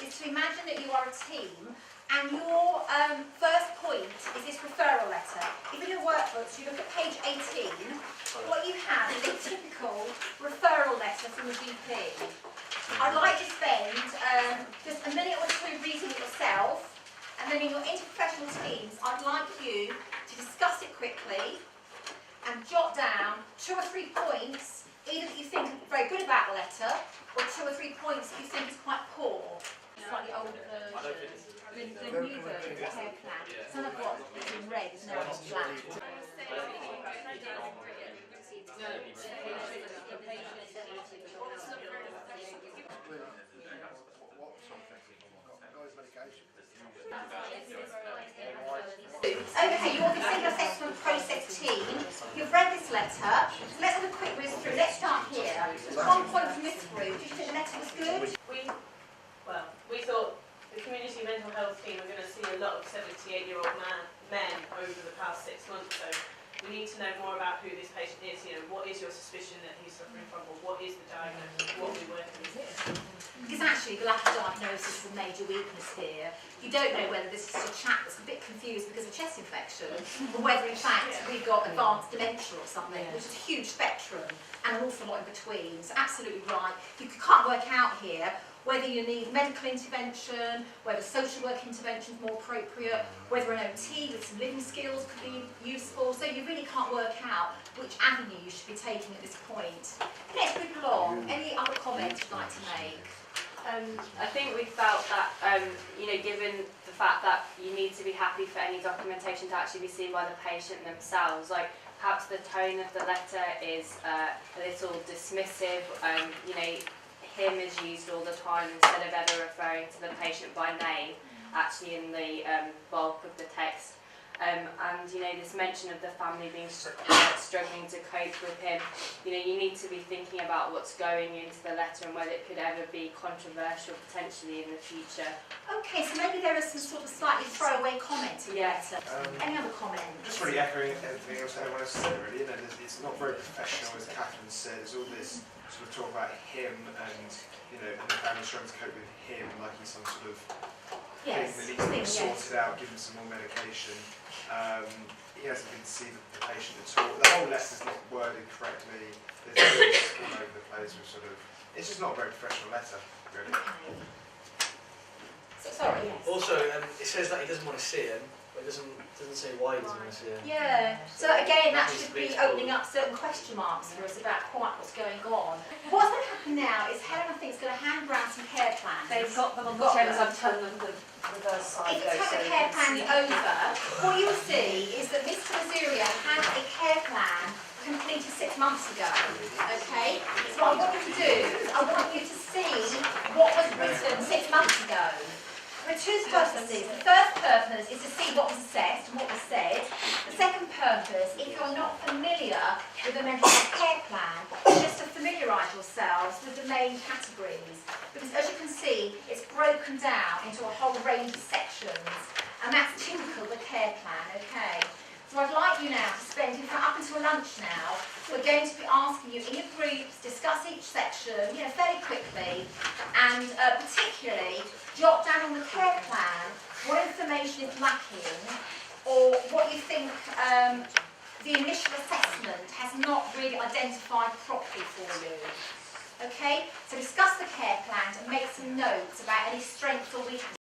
is to imagine that you are a team and your first point is this referral letter. If in your workbooks you look at page 18, what you have is a typical referral letter from the GP. I'd like to spend just a minute or two reading it yourself, and then in your interprofessional teams I'd like you to discuss it quickly and jot down 2 or 3 points, either that you think are very good about the letter, or 2 or 3 points that you think is quite poor. Slightly older version. The new version of the care plan. Some of what is in red is now in black. Okay, you're the single assessment process team. You've read this letter. So let's have a quick whiz through. Let's start here. One point from this group. Did you think the letter was good? We thought the community mental health team are going to see a lot of 78-year-old men over the past 6 months. So we need to know more about who this patient is. You know, what is your suspicion that he's suffering from, or what is the diagnosis? What are we working with? Because actually the lack of diagnosis is a major weakness here. You don't know whether this is a chap that's a bit confused because of chest infection, or whether in fact we've got advanced dementia or something, which is a huge spectrum and an awful lot in between. So absolutely right. You can't work out here whether you need medical intervention, whether social work intervention is more appropriate, whether an OT with some living skills could be useful. So you really can't work out which avenue you should be taking at this point. Let's move along. Any other comments you'd like to make? I think we felt that, given the fact that you need to be happy for any documentation to actually be seen by the patient themselves, like perhaps the tone of the letter is a little dismissive, him is used all the time instead of ever referring to the patient by name, actually in the bulk of the text. And this mention of the family being struggling to cope with him, you need to be thinking about what's going into the letter and whether it could ever be controversial potentially in the future. Okay, so maybe there are some sort of slightly throwaway comments in the letter. Any other comments? Just really echoing everything else everyone else said, really. It's not very professional, as Catherine said. There's all this sort of talk about him and and the family struggling to cope with him, like he's some sort of thing that needs to be sorted out, given some more medication. He hasn't been to see the patient at all. The whole letter's not worded correctly. There's words all over the place. It's just not a very professional letter, really. Okay. So, sorry. Yes. Also, it says that he doesn't want to see him, but it doesn't say why he doesn't want to see him. Yeah. So again, that should be opening up certain question marks for us about quite what's going on. What's going to happen now is Helen, I think, is going to hand round some care plans. They've got them on the chairs. I've turned them the reverse side. If you turn the care plans over, what you will see is that Mr. Azuria had a care plan completed 6 months ago. Okay? So what I want you to do is I want you to see what was written 6 months ago. There are 2 purposes. The first purpose is to see what was assessed and what was said. The second purpose, if you're not familiar with the mental health care plan, is just to familiarise yourselves with the main categories. Because as you can see, it's broken down into a whole range of sections, and that's typical of the care plan, okay? So I'd like you now to spend, in fact, up until lunch now, we're going to be asking you in your groups, discuss each section, fairly quickly, and particularly jot down on the care plan what information is lacking, or what you think the initial assessment has not really identified properly for you. Okay, so discuss the care plan and make some notes about any strengths or weaknesses.